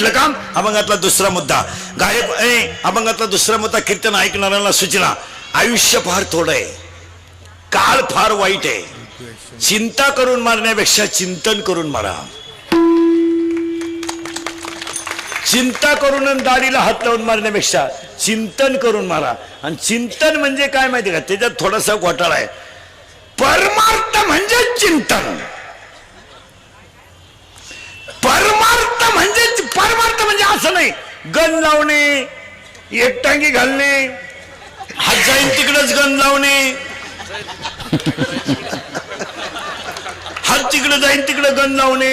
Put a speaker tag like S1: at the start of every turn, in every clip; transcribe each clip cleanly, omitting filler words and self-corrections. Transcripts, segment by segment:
S1: कुठलं काम? अभंगातला दुसरा मुद्दा गायब अभंगातला दुसरा मुद्दा कीर्तन ऐकणाऱ्यांना सूचना. आयुष्य फार थोडं आहे, काळ फार वाईट आहे. चिंता करून मारण्यापेक्षा चिंतन करून मारा. चिंता करून दाढीला हात लावून मारण्यापेक्षा चिंतन करून मारा. आणि चिंतन म्हणजे काय माहिती का? त्याच्यात थोडासा घोटाळा आहे. परमार्थ म्हणजे चिंतन. परमार्थ म्हणजे असं नाही गण लावणे, एकटांगी घालणे, हात जाईन तिकडच गण लावणे, हात तिकडे जाईन तिकडे गण लावणे.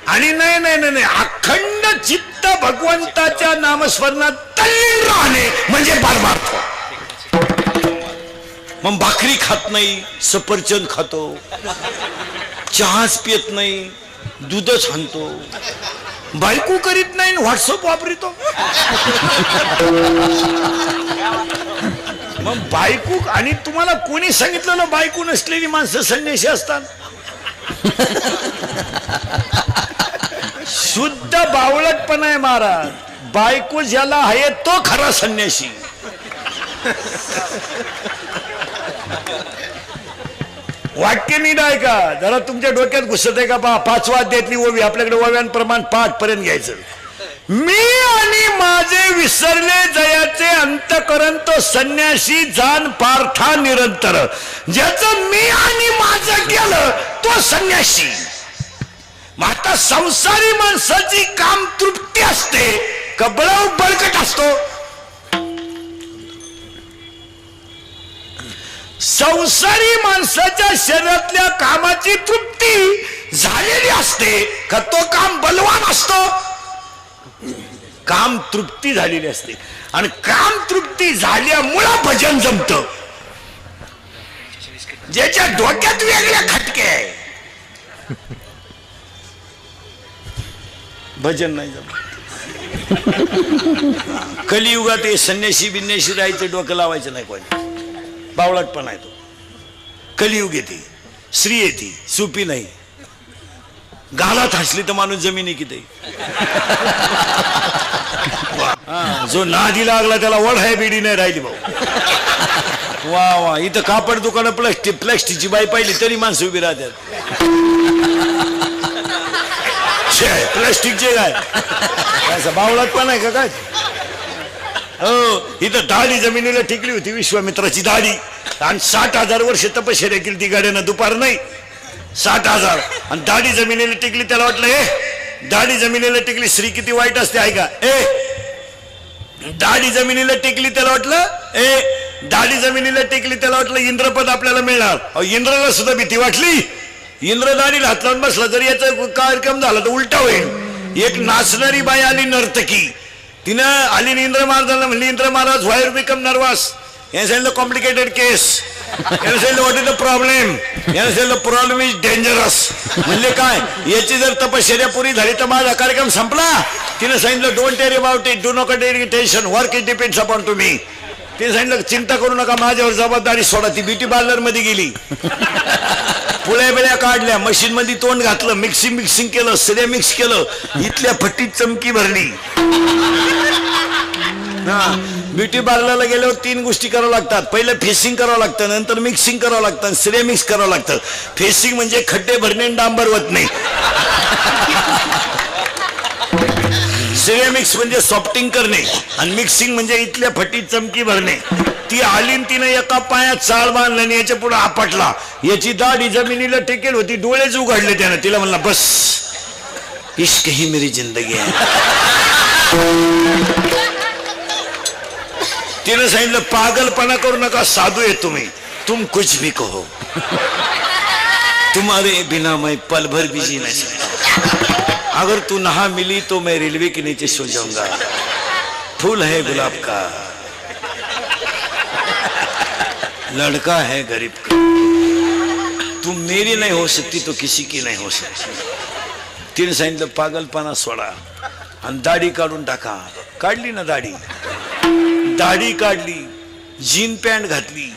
S1: आणि नाही नाही नाही अखंड चित्त भगवंताच्या नामस्मरणात तल्लीन राहणे म्हणजे परमार्थ. मग भाकरी खात नाही, सफरचंद खातो, चहाच पित नाही, दूधच हाणतो, बायको करीत नाही, व्हॉट्सअप वापरितो. मग बायको. आणि तुम्हाला कोणी सांगितलं ना बायको नसलेली माणसं संन्यासी असतात? शुद्ध बावळटपणा आहे महाराज. बायको ज्याला आहे तो खरा संन्यासी. वाक्य नीट आहे का? जरा तुमच्या डोक्यात घुसत आहे का? पहा, 5व्या अध्यायातली ओवी. आपल्याकडे ओव्यांप्रमाण 5 पर्यंत घ्यायचं. मी आणि माझे विसरले जयाचे अंतकरण तो संन्यासी जाण पार्था निरंतर. ज्याचं मी आणि माझं केलं तो संन्यासी. आता संसारी माणसाची काम तृप्ती असते का बळकट असतो? संसारी माणसाच्या शरीरातल्या कामाची तृप्ती झालेली असते का तो काम बलवान असतो? काम तृप्ती झालेली असते. आणि काम तृप्ती झाल्यामुळं भजन जमत. ज्याच्या डोक्यात वेगळ्या खटके आहे भजन नाही जमत. कलियुगात हे संन्यासी बिन्यासी राहायचं, डोकं लावायचं नाही कोणी. बावळटपणा आहे तो. कलियुग येते, स्त्री येते, सुपी नाही. गालात हसली तर माणूस जमिनी किती. जो नादी लागला त्याला वड आहे बिडी नाही राहिली भाऊ. वा वा. इथं कापड दुकान प्लॅस्टिकची बाई पाहिली तरी माणसं उभी राहतात. प्लॅस्टिकचे काय असं बावळटपणा आहे का काय? हो. इथं दाढी जमिनीला टिकली होती विश्वामित्राची दाढी. आणि 60,000 वर्ष तपश्चर्या केली ती गाड्यानं. दुपार नाही 60,000. आणि दाढी जमिनीला टिकली. त्याला वाटलं हे दाढी जमिनीला टिकली स्त्री किती वाईट असते आहे का? दाढी जमिनीला टिकली. त्याला वाटलं दाढी जमिनीला टिकली. त्याला वाटलं इंद्रपद आपल्याला मिळणार. इंद्राला सुद्धा भीती वाटली. इंद्र दाढीला हात लावून बसला जर याचा कार्यक्रम झाला तर उलटा होईल. एक नाचणारी बाई आली, नर्तकी. तिनं आली इंद्र महाराजांना म्हणली, इंद्र महाराज व्हाय यू बिकम नर्वस? याने सांगितलं कॉम्प्लिकेटेड केस. याने सांगितलं व्हॉट इज द प्रॉब्लेम? याने सांगितलं प्रॉब्लेम इज डेंजरस. म्हणले काय? याची जर तपश्चर्या पुरी झाली तर माझा कार्यक्रम संपला. तिने सांगितलं don't tarry about it, do not take tension, work it depends upon तुम्ही. तिने सांगितलं चिंता करू नका, माझ्यावर जबाबदारी सोडा. ती ब्युटी पार्लर मध्ये गेली, पुळ्या बिळ्या काढल्या, मशीन मध्ये तोंड घातलं, मिक्सिंग केलं, सगळं मिक्स केलं. इथल्या फट्टीत चमकी भरली. ब्युटी पार्लरला गेल्यावर 3 गोष्टी करावं लागतात. पहिलं फेसिंग करावं लागतं, नंतर मिक्सिंग करावं लागतं, सगळं मिक्स करावं लागतं. फेसिंग म्हणजे खड्डे भरणे आणि डांबर वतणे. सगळं मिक्स म्हणजे सॉफ्टिंग करणे. आणि मिक्सिंग म्हणजे इथल्या फटीत चमकी भरणे. ती आली, तिने एका पायात चाळ बांधला आणि याच्या पुढे आपटला. याची दाढी जमिनीला टेकेल होती, डोळेच उघडले त्यानं. तिला म्हणला बस, इश्क ही मेरी जिंदगी आहे. तिने सांगितलं पागलपणा करू नका, साधू आहे तुम्ही, तुम कुछ भी कहो, तुम्हारे बिना मैं पल भर भी जी नहीं सकता. अगर तू नहा मिली तो मैं रेलवे के नीचे सो जाऊंगा. फूल है गुलाब का, लड़का है गरीब का, तुम मेरी नहीं हो सकती तो किसी की नहीं हो सकती. तिने सांगितलं पागलपणा सोडा आणि दाढी काढून टाका. काढली ना दाढी. दाढी काढली, जीन पॅन्ट घातली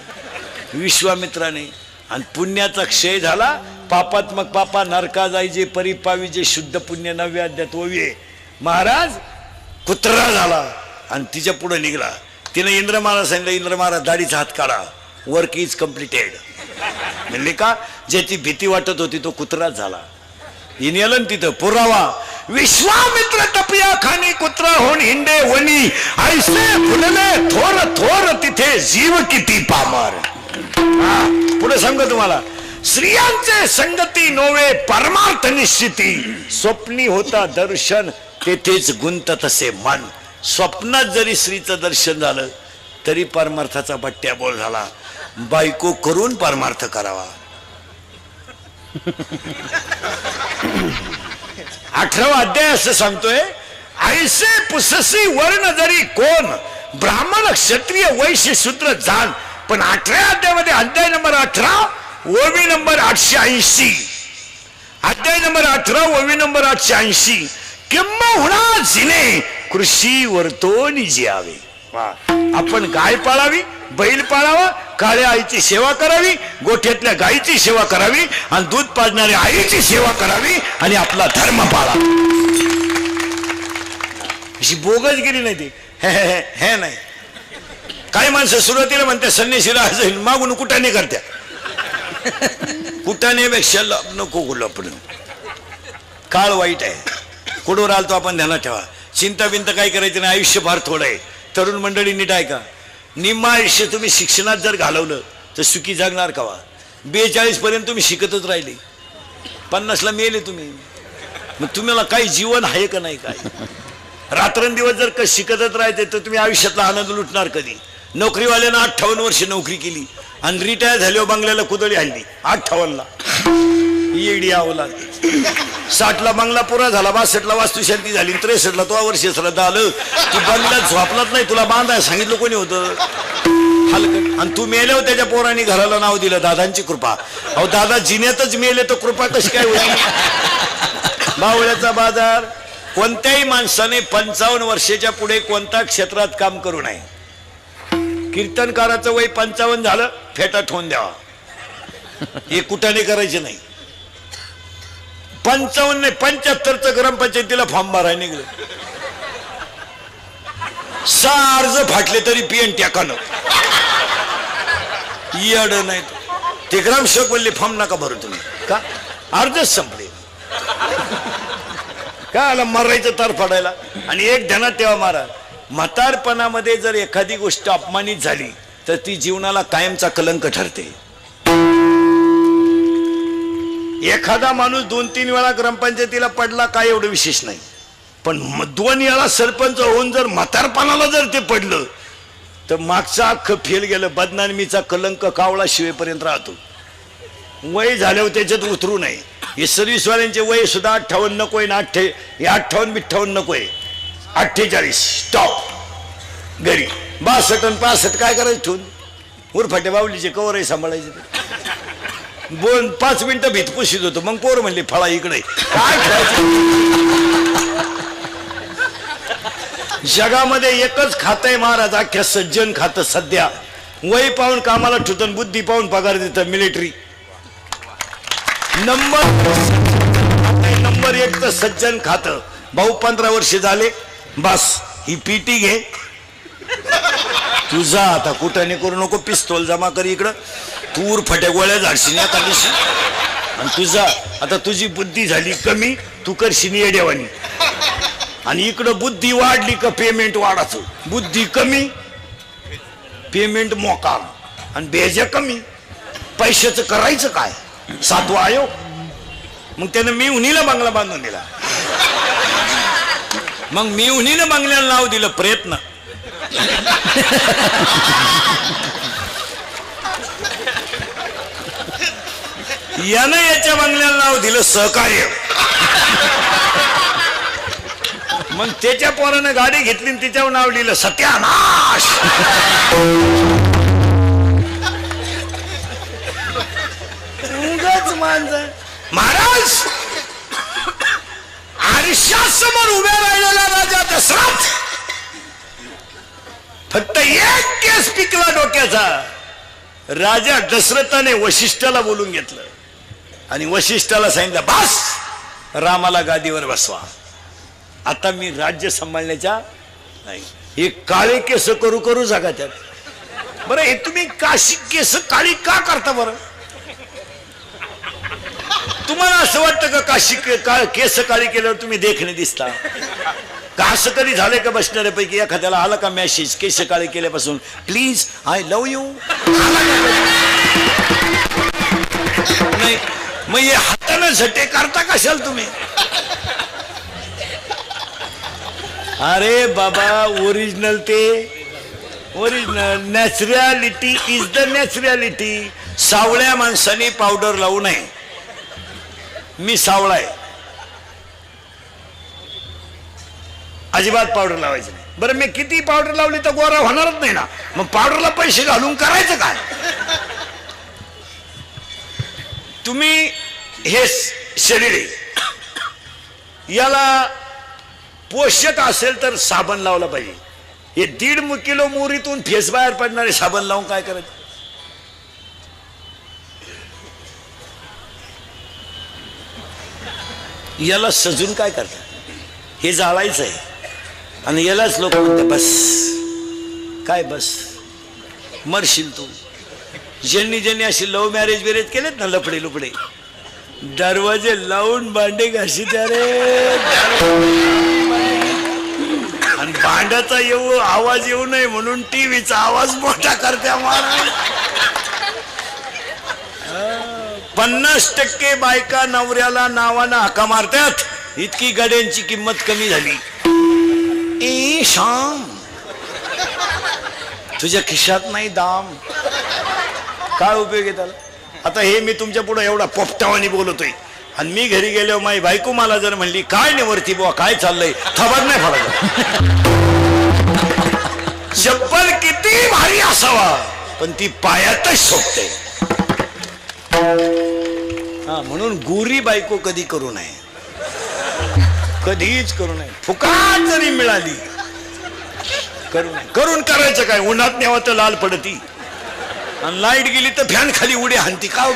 S1: विश्वामित्राने. आणि पुण्याचा क्षय झाला. पापात्मक पापा नरका जायचे, परिपावी जे शुद्ध पुण्य 9व्या अध्यायात ओवी आहे. महाराज कुत्रा झाला आणि तिच्या पुढे निघला. तिने इंद्र महाराज सांगितलं, इंद्र महाराज दाढीचा हात काढा, वर्क इज कम्प्लिटेड. म्हणले का? ज्याची भीती वाटत होती तो कुत्राच झाला. इनेलन तिथं पुरावा, विश्वामित्र टपिया खानी कुत्रा होऊन हिंडे वनी, ऐसे फुलले थोर थोर तिथे जीव किती पामर. पुढे सांगतो तुम्हाला, स्त्रियांचे संगती नोवे परमार्थ निश्चिती, स्वप्नी होता दर्शन तेथेच गुंत तसे मन. स्वप्नात जरी स्त्रीचं दर्शन झालं तरी परमार्थाचा बट्ट्याबोळ झाला. बायको करून परमार्थ करावा. 18वा अध्याय असं सांगतोय, ऐसे पुससी वर्ण जरी कोण, ब्राह्मण क्षत्रिय वैश्य शूद्र जाण. पण 18व्या अध्यायामध्ये अध्याय नंबर 18 ओवी नंबर 880, अध्याय नंबर 18 ओवी नंबर 880, किंबहुना जिने कृषी वर्तोनी जियावे. आपण गाय पाळावी, बैल पाळावा, काळ्या आईची सेवा करावी, गोठ्यातल्या गायीची सेवा करावी आणि दूध पाजणाऱ्या आईची सेवा करावी आणि आपला धर्म पाळा. अशी बोगस गेली नाही ती. हे नाही, काही माणसं सुरुवातीला म्हणते संन्याशीला जाईल, मागून कुटाने करत्या. कुटानेपेक्षा नको लपणं. काळ वाईट आहे. कुठवर आलतो आपण ध्यानात ठेवा. चिंता बिंता काय करायची नाही. आयुष्य फार थोडं आहे. तरुण मंडळी नीट ऐका. निम्म आयुष्य तुम्ही शिक्षणात जर घालवलं तर सुखी जगणार कवा? 42 पर्यंत तुम्ही शिकतच राहिले, 50ला मेले तुम्ही. मग तुम्हाला काही जीवन आहे का नाही? काय रात्रंदिवस जर शिकतच राहायचे तर तुम्ही आयुष्यातला आनंद लुटणार कधी? नोकरीवाल्यानं 58 वर्ष नोकरी केली आणि रिटायर झाल्यावर बंगल्याला कुदळी हल्ली 58ला. येडी आवला. 60ला बंगला पुरा झाला, 62ला वास्तुशांती झाली, 63ला तो वर्ष श्रद्धा आलं. तू बंगल्यात झोपलाच नाही, तुला बांधाय सांगितलं कोणी होतं? हलकट. आणि तू मेल्यावर त्याच्या पोरांनी घराला नाव दिलं दादांची कृपा. अहो दादा जिन्यातच मेले तर कृपा कशी काय होती? बावळ्याचा बाजार. कोणत्याही माणसाने 55 वर्षाच्या पुढे कोणत्या क्षेत्रात काम करू नये. कीर्तनकाराचं वय 55 झालं, फेटा ठेवून द्यावा. हे कुठाने करायचे नाही. 55 नाही, 75चं ग्रामपंचायतीला फॉर्म भरायला निघलं. 6 अर्ज फाटले तरी पीएन टॅकानं. येड नाही ते ग्रामसेवक बोलले फॉर्म नका भरू तुम्ही. का? अर्जच संपले. काय आला मरायचं तर फाडायला. आणि एक ध्यानात ठेवा महाराज, म्हातारपणामध्ये जर एखादी गोष्ट अपमानित झाली तर ती जीवनाला कायमचा कलंक ठरते. एखादा माणूस 2-3 वेळा ग्रामपंचायतीला पडला काय एवढं विशेष नाही, पण 2 वेळा सरपंच होऊन जर म्हातारपणाला जर ते पडलं तर मागचा अख्खं फेल गेलं. बदनामीचा कलंक कावळा शिवेपर्यंत राहतो. वय झाल्यावर त्याच्यात उतरू नये. हे सर्व्हिसवाल्यांचे वय सुद्धा 58 नकोय ना, 58-58 नकोय, 48 स्टॉप. घरी 62 आणि 65 काय करायचं ठेवून? उरफाटे बावलीचे कवरही सांभाळायचे. 5 मिनिटं भीत पुशीत होतो. मग पोर म्हणले फळा इकडे. काय जगामध्ये एकच खातंय महाराज, अख्ख्या सज्जन खातं सध्या. वय पाहून कामाला ठुतन, बुद्धी पाहून पगार देत मिलिटरी. नंबर 1 तर सज्जन खातं. भाऊ 15 वर्ष झाले, बस ही पीटी घे, तुझा आता कुठाने करू नको, पिस्तोल जमा कर इकडं, तूर फट्या गोळ्या झाडशीन एका दिवशी. आणि तुझा आता तुझी बुद्धी झाली कमी, तू करशील येड्यावानी. आणि इकडं बुद्धी वाढली का पेमेंट वाढायचं. बुद्धी कमी, पेमेंट मोकार आणि बेजा कमी. पैशाचं करायचं काय? 7वा आयोग. मग त्यानं मी उन्हीला बंगला बांधून दिला. मग मी उन्हीनं बंगल्याला नाव दिलं प्रयत्न. यानं याच्या बंगल्याला नाव दिलं सहकार्य. मग त्याच्या पोरानं गाडी घेतली आणि तिच्यावर नाव लिहिलं सत्यानाश. महाराज आरशासमोर उभ्या राहिलेला राजा दशरथ फक्त एक केस पिकला डोक्याचा. राजा दशरथाने वशिष्ठाला बोलून घेतलं आणि वशिष्ठाला सांगितलं, बस रामाला गादीवर बसवा. आता मी राज्य सांभाळण्याच्या नाही. हे काळे केस करू करू जागा त्यात. बरं हे तुम्ही काशी केस काळी का करता बरं? तुम्हाला असं वाटतं का काशी केस काळी केल्यावर तुम्ही देखणे दिसता का? असं कधी झालंय का बसणाऱ्यापैकी एखाद्याला आला का मेसेज केस काळे केल्यापासून प्लीज आय लव्ह यू? नाही. मग हे हाताने झटे करता कशाल तुम्ही? अरे बाबा ओरिजिनल ते original naturality is the naturality. सावळ्या माणसाने पावडर लावू नये. मी सावळा आहे, अजिबात पावडर लावायचं नाही. बरं मी किती पावडर लावली तर गोरा होणारच नाही ना. मग पावडरला पैसे घालून करायचं काय? तुम्ही हे शरीर आहे याला पोषक असेल तर साबण लावला पाहिजे. हे 1.5 किलो मोरीतून फेस बाहेर पडणारे साबण लावून काय करायचं? याला सजून काय करतात? हे जाळायचं आहे आणि यालाच लोक म्हणतात बस काय बस मरशील तू. ज्यांनी ज्यांनी अशी लव्ह मॅरेज बिरेज केलेत ना लपडे लुपडे दरवाजे लावून भांडे घाशीत रे. आणि भांड्याचा आवाज येऊ नये म्हणून टीव्हीचा आवाज मोठा करत्या. महाराज 50% बायका नवऱ्याला नावानं हाका मारतात. इतकी गाड्यांची किंमत कमी झाली. ए शाम तुझ्या खिशात नाही दाम. काय उपयोग आहे त्याला? आता हे मी तुमच्या पुढे एवढा पोपटावानी बोलतोय आणि मी घरी गेलो माझी बायको मला जर म्हणली काय नाही वरती बुवा काय चाललंय खबर नाही फळा. चप्पल किती भारी असावा पण ती पायातच शोभते. हा म्हणून गोरी बायको कधी करू नये. कधीच करू नये. फुकाट जरी मिळाली करू नये. करून करायचं काय? उन्हात न्यावं तर लाल पडती आणि लाईट गेली तर फॅन खाली उडी हाणती. का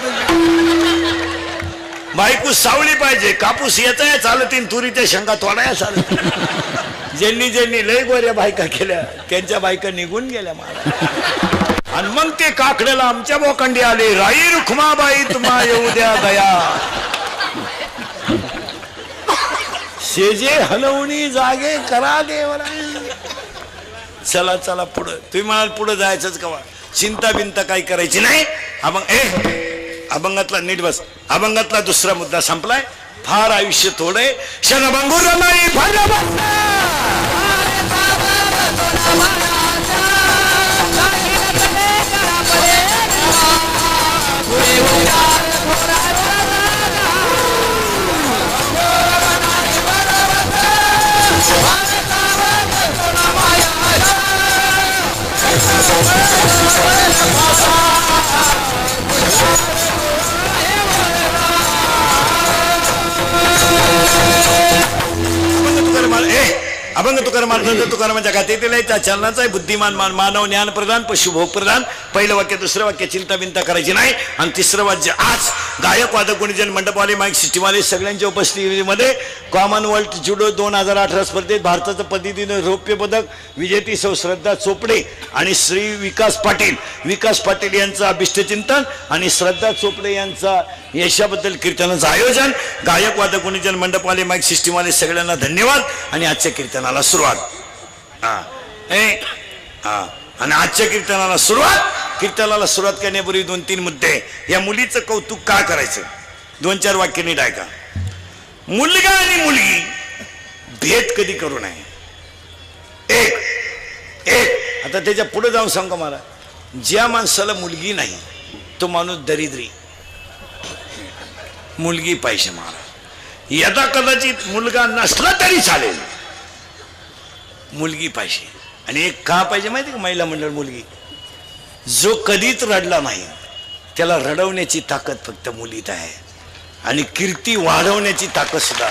S1: बायको सावली पाहिजे. कापूस येता चालतील तुरीच्या शेंगा तोडाया चालत. ज्यांनी ज्यांनी लय गोऱ्या बायका केल्या त्यांच्या बायका निघून गेल्या मला. आणि मग ते काकड्याला आमच्या बोकंडी आले राई रुखमाबाई तुम्हा येऊ द्या दया. शेजे हलवणी जागे करा देवरा. चला चला पुढं. तुम्ही म्हणाल पुढं जायचंच कवा? चिंता बिंता काही करायची नाही. अभंगातला नीट बस. अभंगातला दुसरा मुद्दा संपलाय. फार आयुष्य थोडे क्षणभंगुर नाही अभंग तुकारामांच्या गाथेतील चलनाचा बुद्धिमान मानव ज्ञान प्रदान पशुभोग प्रदान. पहिलं वाक्य दुसरं वाक्य चिंता बिंता करायची नाही. आणि तिसरं वाक्य आज गायक वादक गुणीजन मंडपवाले माईक सिस्टीमवाले सगळ्यांच्या उपस्थितीमध्ये कॉमनवेल्थ जुडो 2018 स्पर्धेत भारताचं पद्धतीने रौप्य पदक विजेती सौ श्रद्धा चोपडे आणि श्री विकास पाटील यांचं अभिष्टचिंतन आणि श्रद्धा चोपडे यांचा यशाबद्दल कीर्तनाचं आयोजन. गायक वादक गुणीजन मंडपवाले माईक सिस्टीमवाले सगळ्यांना धन्यवाद. आणि आजच्या कीर्तनाला सुरुवात. आणि आजच्या कीर्तनाला सुरुवात करण्यापूर्वी 2-3 मुद्दे. या मुलीचं कौतुक का करायचं? 2-4 वाक्य नीट ऐका. मुलगा आणि मुलगी भेट कधी करू नये. एक आता त्याच्या पुढे जाऊन सांगा मला. ज्या माणसाला मुलगी नाही तो माणूस दरिद्री. मुलगी पाहिजे मला. यदा कदाचित मुलगा नसला तरी चालेल मुलगी पाहिजे. आणि एक का पाहिजे माहिती का? महिला मंडळ मुलगी. जो कधीच रडला नाही त्याला रडवण्याची ताकद फक्त मुलीत आहे. आणि कीर्ती वाढवण्याची ताकद सुद्धा.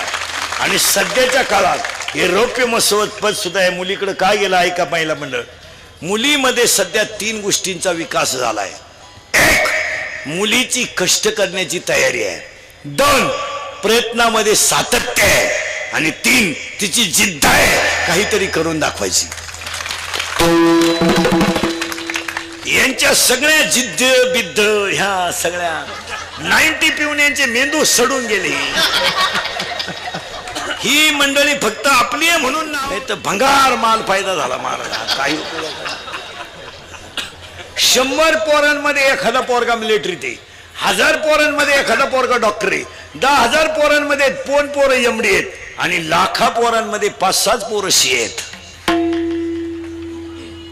S1: आणि सध्याच्या काळात हे रौप्य महोत्सव पद सुद्धा आहे मुलीकडे काय गेलं आहे का? महिला मंडळ मुलीमध्ये सध्या 3 गोष्टींचा विकास झालाय. 1 मुलीची कष्ट करण्याची तयारी आहे. 2 प्रयत्नामध्ये सातत्य आहे. आणि 3 तिची जिद्द आहे काहीतरी करून दाखवायची. यांच्या सगळ्या जिद्द बिद्द ह्या सगळ्या 90 पिऊन यांचे मेंदू सडून गेले. ही मंडळी फक्त आपली आहे म्हणून नाही तर भंगार माल फायदा झाला महाराज. काही 100 पोरांमध्ये एखादा पोरगा मिलिटरीत आहे, 1000 पोरांमध्ये एखादा पोरगा डॉक्टर आहे, 10,000 पोरांमध्ये 2 पोरं एमडी आहेत आणि लाखा पोरांमध्ये 5-6 पोरं सी आहेत.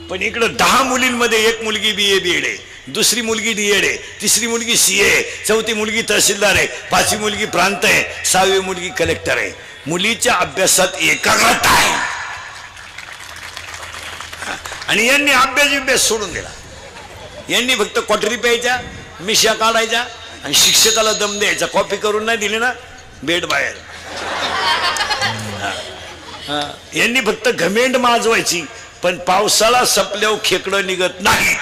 S1: पण इकडं 10 मुलींमध्ये एक मुलगी BA BEd आहे, दुसरी मुलगी DEd आहे, तिसरी मुलगी CA आहे, चौथी मुलगी तहसीलदार आहे, 5वी मुलगी प्रांत आहे, 6वी मुलगी कलेक्टर आहे. मुलीच्या अभ्यासात एकाग्रता आहे आणि यांनी अभ्यास सोडून दिला. यांनी फक्त क्वाटरी प्यायच्या, मिशा काढायच्या आणि शिक्षकाला दम द्यायचा. कॉपी करून नाही दिली ना बेड बाहेर. यांनी फक्त घमेंड माजवायची, पण पावसाळा संपल्यावर खेकडं निघत नाहीत.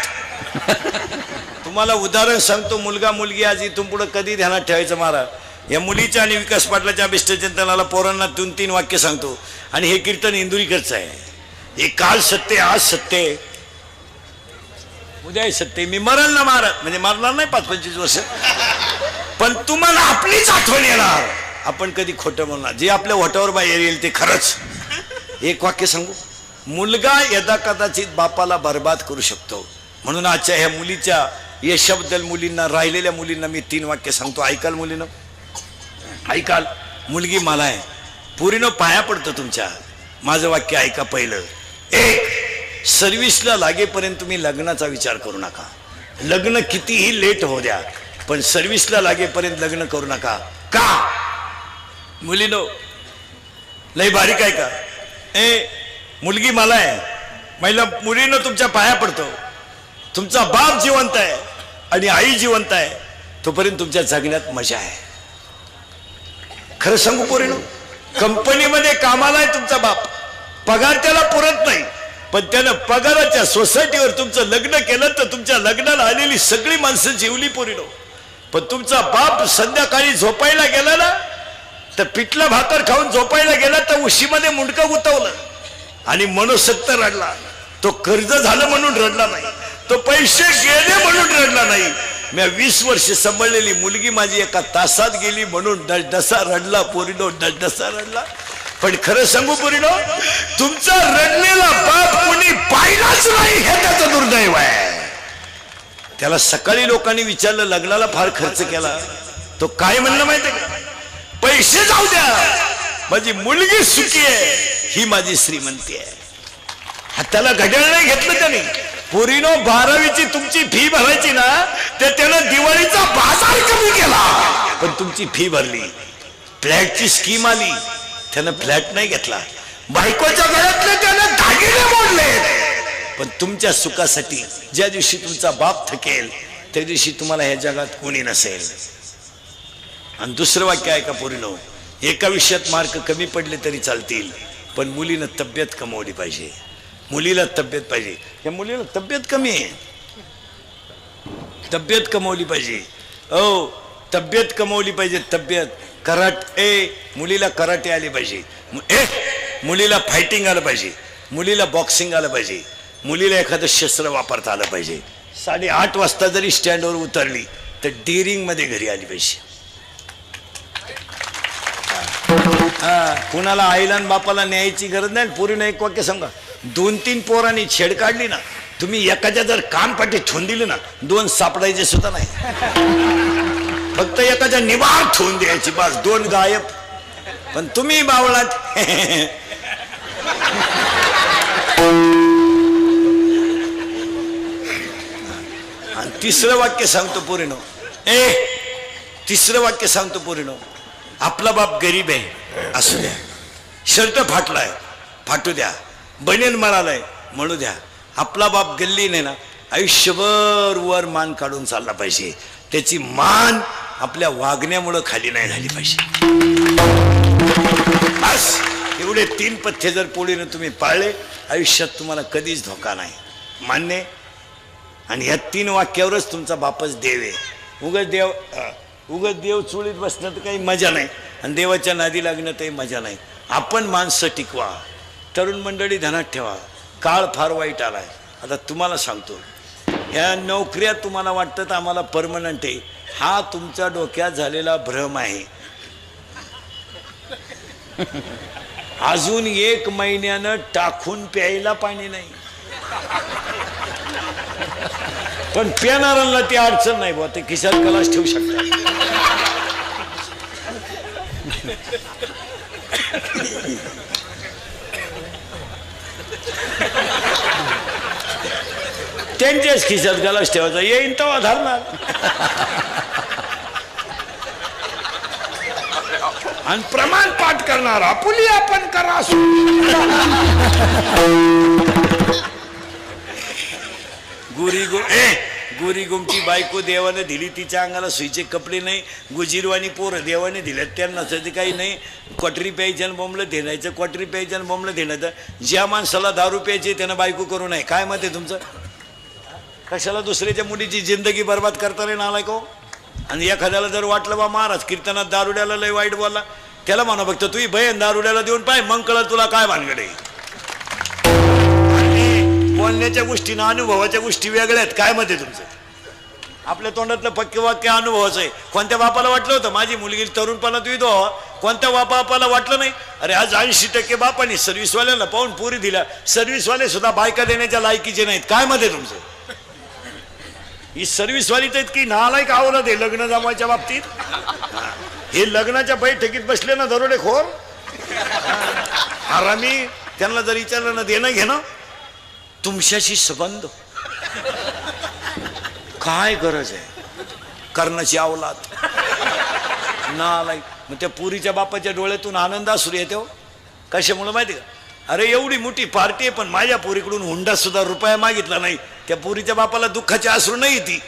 S1: तुम्हाला उदाहरण सांगतो. मुलगा मुलगी आज इथून पुढे कधी ध्यानात ठेवायचं महाराज. या मुलीच्या आणि विकास पाटलाच्या अभिष्टचिंतनाला पोरांना 2-3 वाक्य सांगतो आणि हे कीर्तन इंदुरीकरचं आहे. हे काल सत्य, आज सत्य, उद्या सत्य. मी मरल ना महाराज, म्हणजे मरणार नाही 5-25 वर्ष, पण तुम्हाला आपलीच आठवण येणार. आपण कधी खोटं बोलणार. जे आपल्या ओठावर बाहेर येईल ते खरंच. एक वाक्य सांगू. मुलगा यदा कदाचित बापाला बर्बाद करू शकतो. म्हणून आजच्या ह्या मुलीच्या यशाबद्दल मुलींना, राहिलेल्या मुलींना मी 3 वाक्य सांगतो. ऐकाल मुलीनं, ऐकाल. मुलगी मला आहे, पुरीनं पाया पडतं तुमच्या. माझं वाक्य ऐका पहिलं. 1, सर्व्हिसला लागेपर्यंत तुम्ही लग्नाचा विचार करू नका. लग्न कितीही लेट होऊ द्या, पण सर्व्हिसला लागेपर्यंत लग्न करू नका. का? मुलीनो लय बारीक आहे का? मुलगी मला आहे, महिला मुलीनं तुमच्या पाया पडतो. तुमचा बाप जिवंत आहे आणि आई जिवंत आहे, तोपर्यंत तुमच्या जगण्यात मजा आहे. खरं सांगू पोरीनो, कंपनीमध्ये कामाला आहे तुमचा बाप, पगार त्याला पुरत नाही, पण त्यानं पगाराच्या सोसायटीवर तुमचं लग्न केलं तर तुमच्या लग्नाला आलेली सगळी माणसं जेवली पोरीनो. पण तुमचा बाप संध्याकाळी झोपायला गेला ना, तर पिठला भाकर खाऊन झोपायला गेला तर उशीमध्ये मुंडकं गुतवलं आणि मनोसक्त रडला. तो कर्ज झालं म्हणून रडला नाही, तो पैसे गेले म्हणून रडला नाही. मी 20 वर्ष सांभाळलेली मुलगी माझी एका तासात गेली म्हणून डसडसा रडला पोरीनो, डसडसा रडला. पण खरं सांगू पोरीनो, तुमचा रडलेला बाप कोणी पाहिलाच नाही, हे त्याचं दुर्दैव आहे. त्याला सकाळी लोकांनी विचारलं लग्नाला फार खर्च केला, तो काय म्हणलं माहितीये का? पैसे जाऊ द्या, माझी मुलगी सुखी आहे, ही माझी श्रीमंती आहे. त्याला घड्याळ नाही घेतलं त्याने. पोरीनो 12वीची तुमची फी भरायची ना, तर त्यानं दिवाळीचा बाजार कमी केला, पण तुमची फी भरली. फ्लॅटची स्कीम आली, त्यानं फ्लॅट नाही घेतला. बायकोच्या गळ्यातले त्यानं दागिने मोडले, पण तुमच्या सुखासाठी ज्या दिवशी तुमचा बाप थकेल त्या दिवशी तुम्हाला ह्या जगात कोणी नसेल. आणि दुसरं वाक्य आहे का पोरीनो, एका विषयात मार्क कमी पडले तरी चालतील, पण मुलीनं तब्येत कमवली पाहिजे. मुलीला तब्येत पाहिजे. या मुलीला तब्येत कमी आहे, तब्येत कमवली पाहिजे. तब्येत कमवली पाहिजे. तब्येत मुलीला कराटे आले पाहिजे, मुलीला फायटिंग आलं पाहिजे, मुलीला बॉक्सिंग आलं पाहिजे, मुलीला एखादं शस्त्र वापरता आलं पाहिजे. 8:30 वाजता जरी स्टँडवर उतरली तर डेअरिंग मध्ये घरी आली पाहिजे. कुणाला आईला आणि बापाला न्यायची गरज नाही. पोरीनं एक वाक्य सांगा. 2-3 पोरांनी छेड काढली ना, तुम्ही एखाद्या जर कानपाठी ठेवून दिली ना, 2 सापडायचे सुद्धा नाही. फक्त एखाद्या निवार ठेवून द्यायची, बस 2 गायब. पण तुम्ही बावळात. आणि तिसरं वाक्य सांगतो पोरीनो, तिसरं वाक्य सांगतो पोरीनो. आपला बाप गरीब आहे असू द्या, शर्ट फाटलाय फाटू द्या, बनेन मरालाय म्हणू द्या. आपला बाप गल्ली नाही ना, आयुष्यभर वर मान काढून चालला पाहिजे. त्याची मान आपल्या वागण्यामुळं खाली नाही झाली पाहिजे. बस एवढे 3 पथ्य जर पोळीनं तुम्ही पाळले, आयुष्यात तुम्हाला कधीच धोका नाही. मान्य? आणि ह्या 3 वाक्यावरच तुमचा बापच देव आहे. उगाच देव चुळीत बसणं तर काही मजा नाही, आणि देवाच्या नादी लागणं तरी मजा नाही. आपण माणसं टिकवा. तरुण मंडळी ध्यानात ठेवा, काळ फार वाईट आलाय. आता तुम्हाला सांगतो, ह्या नोकऱ्या तुम्हाला वाटतं आम्हाला परमनंट आहे, हा तुमच्या डोक्यात झालेला भ्रम आहे. अजून 1 महिन्यानं टाकून प्यायला पाणी नाही, पण पिणाऱ्यांना ती अडचण नाही. बुवा ते खिशात कलाश ठेवू शकतात. त्यांच्याच खिशात गलास ठेवायचा, येईन तेव्हा धरणार. आणि प्रमाण पाठ करणार, आपुली आपण करा. गोरी गोमची बायको देवाने दिली, तिच्या अंगाला सुईचे कपडे नाही. गुजीरवाणी पोरं देवाने दिल्यात, त्यांना नसायचं काही नाही. क्वाटरी प्यायच्या बोंबलं देण्याचं, क्वाटरी प्यायच्या बोंबलं देण्याचं. ज्या माणसाला दारू प्यायची त्यानं बायको करू नये. काय मत आहे तुमचं? कशाला दुसऱ्याच्या मुलीची जिंदगी बर्बाद करता रे नालायक हो. आणि एखाद्याला जर वाटलं बा महाराज कीर्तनात दारुड्याला लय वाईट बोलला, त्याला म्हणा फक्त तुझी बहीण दारुड्याला देऊन पाय, मग कळलं तुला काय भानगड आहे. बोलण्याच्या गोष्टी ना अनुभवाच्या गोष्टी वेगळ्या आहेत. काय मत आहे तुमचं? आपल्या तोंडातलं पक्के वाक्य अनुभवाचं आहे. कोणत्या बापाला वाटलं होतं माझी मुलगी तरुणपणात विधवा व्हावा? कोणत्या बापाला वाटलं नाही? अरे आज 80% बापांनी सर्व्हिसवाल्याला पाहून पुरी दिल्या. सर्व्हिसवाले सुद्धा बायका देण्याच्या लायकीचे नाहीत. काय मत आहे तुमचं? ही सर्व्हिसवाली तर इतकी नालायक आवलं ते लग्न जमायच्या बाबतीत. हे लग्नाच्या बैठकीत बसले ना दरोडेखोर हरामी, त्यांना जर विचारलं ना देणं घेणं, तुमच्याशी संबंध काय गरज आहे कर्णाची अवलाद नालायक. मग त्या पुरीच्या बापाच्या डोळ्यातून आनंद असू येतो. कशामुळे माहिती का? अरे एवढी मोठी पार्टी आहे, पण माझ्या पुरीकडून हुंडा सुद्धा रुपया मागितला नाही. त्या पुरीच्या बापाला दुःखाची अश्रू नाही, ती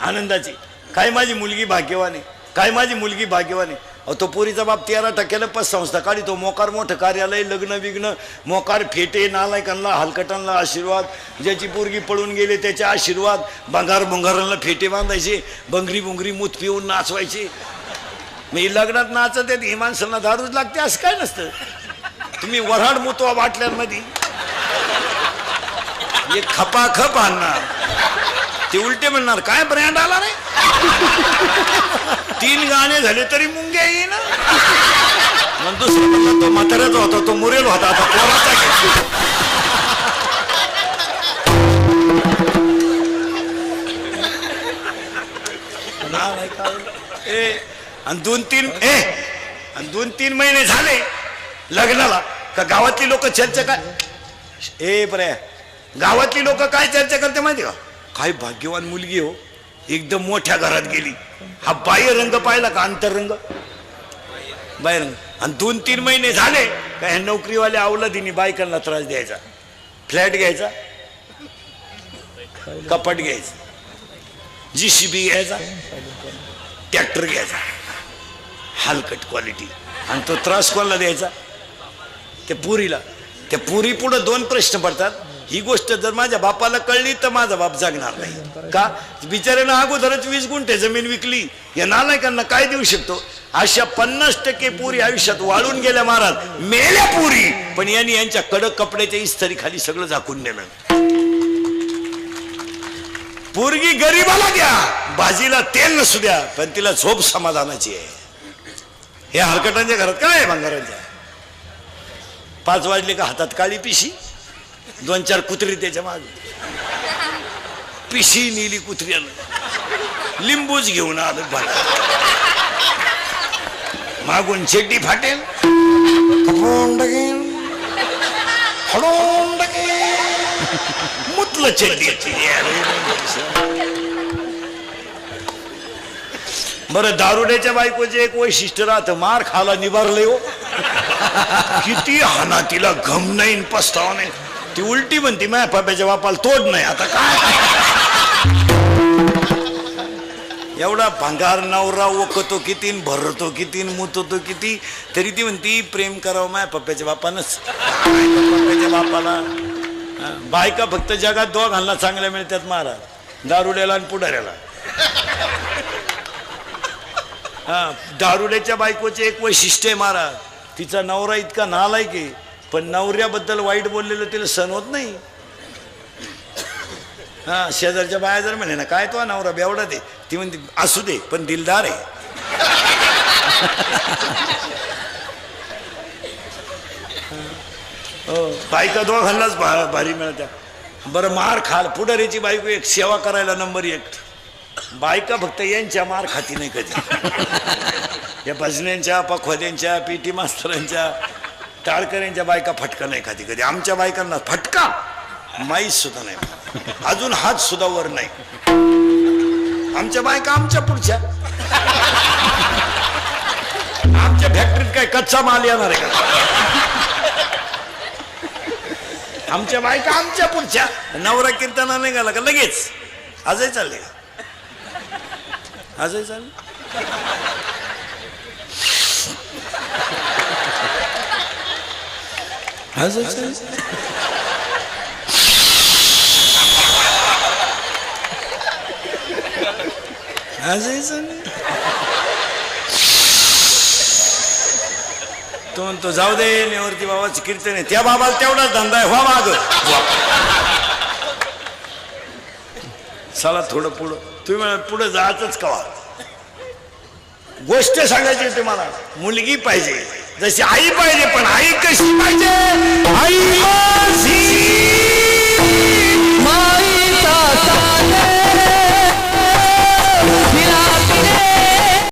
S1: आनंदाची. काय माझी मुलगी भाग्यवानी, काय माझी मुलगी भाग्यवानी. अहो तो पुरीचा बाप 13% पतसंस्था काढी, तो मोकार मोठं कार्यालय, लग्न विग्न, मोकार फेटे, नालायकांना हलकटांना आशीर्वाद. ज्याची पोरगी पळून गेले त्याचे आशीर्वाद. भंगार भुंगारांना फेटे बांधायचे, बंगरी बुंगरी मूत पिऊन नाचवायचे. मी लग्नात नाचत आहेत, ही माणसांना दारूच लागते असं काय नसतं. तुम्ही वऱ्हाड मुतवा बाटल्यांमध्ये, एक खपाखप आणणार, ते उलटे म्हणणार काय ब्रँड आला रे. 3 गाणे झाले तरी मुंग्या येई ना. मग दुसरं म्हणलं तो म्हाताऱ्याचा होता, तो मुरेल होता, आता पोराचा घे. आणि 2-3 महिने झाले लग्नाला का गावातली लोक चर्चा काय बरे, गावातली लोक काय चर्चा करते माहिती का? काय भाग्यवान मुलगी हो, एकदम मोठ्या घरात गेली. हा बाह्य रंग पाहिला का? अंतरंग बाह्य रंग. आणि 2-3 महिने झाले का ह्या नोकरीवाल्या अवलादीने बायकांना त्रास द्यायचा. फ्लॅट घ्यायचा, कपाट घ्यायचा, JCB घ्यायचा, ट्रॅक्टर घ्यायचा, हलकट क्वालिटी. आणि तो त्रास कोणाला द्यायचा? त्या पुरीला. त्या पुरी पुढे 2 प्रश्न पडतात. ही गोष्ट जर माझ्या बापाला कळली तर माझा बाप जगणार नाही का? बिचाऱ्यानं अगोदरच 20 गुंठे जमीन विकली. या नालायकांना काय देऊ शकतो? अशा 50% पुरी आयुष्यात वाळून गेल्या महाराज, मेल्या पुरी. पण यांनी यांच्या कडक कपड्याच्या इस्त्री खाली सगळं झाकून नेलं. पोरगी गरीबाला द्या, भाजीला तेल नसू द्या, पण तिला झोप समाधानाची आहे. हे हलकटांच्या घरात काय आहे? भंगारांच्या. 5 वाजले का हातात काळी पिशी, 2-4 कुत्री त्याच्या मागे. पिशी नेली कुत्र्यानं, लिंबूच घेऊन आलं भला. मागून चेटी फाटेल, मुतलं चेटी. बरं, दारुड्याच्या बायकोचे एक वैशिष्ट्य राहतं, मार खाला निभारले हो. किती हाना तिला घम नाही, पस्तावा नाही. ती उलटी म्हणती माझ्या पाप्याच्या बापाला तोड नाही. आता काय एवढा भंगार नवरा ओकतो किती, भरतो किती, मुततो किती, तरी ती म्हणती प्रेम करावं माझ्या पप्प्याच्या बापानच. पप्प्याच्या बापाला बायका फक्त जगात 2 चांगल्या मिळतात महाराज, दारुड्याला आणि पुढाऱ्याला. दारुड्याच्या बायकोचे एक वैशिष्ट्य आहे महाराज, तिचा नवरा इतका नालायक आहे, पण नवऱ्याबद्दल वाईट बोललेलं तिला सहन होत नाही. हा, शेजारच्या बाया जर म्हणे ना काय तो नवरा बेवडा दे, ती म्हणते असू दे पण दिलदार आहे. बायका दोघांनाच भारी मिळत्या. बरं, मार खाल पुढारीची बायको एक, सेवा करायला नंबर 1. बायका फक्त यांच्या मार खाती नाही कधी. या भजन्यांच्या, पखवाद्यांच्या, पीटी मास्तरांच्या, टाळकऱ्यांच्या बायका फटका नाही खाती कधी. आमच्या बायकांना फटका माहीत सुद्धा नाही, अजून हात सुद्धा वर नाही. आमच्या बायका आमच्या पुढच्या. आमच्या फॅक्टरीत काय कच्चा माल येणार आहे का? आमच्या बायका आमच्या पुढच्या. नवरा कीर्तना नाही गेला का लगेच आजही चालले, आजही चालले. आजही चालले. आजही चालले. तो म्हणतो जाऊ दे, नेवरती बाबाची कीर्तन आहे, त्या बाबाला तेवढाच धंदा आहे, व्हा माग. चला थोडं पुढं. तुम्ही म्हणा पुढं जायचंच कवा. गोष्ट सांगायची होती मला. मुलगी पाहिजे जशी आई पाहिजे, पण आई कशी पाहिजे? आई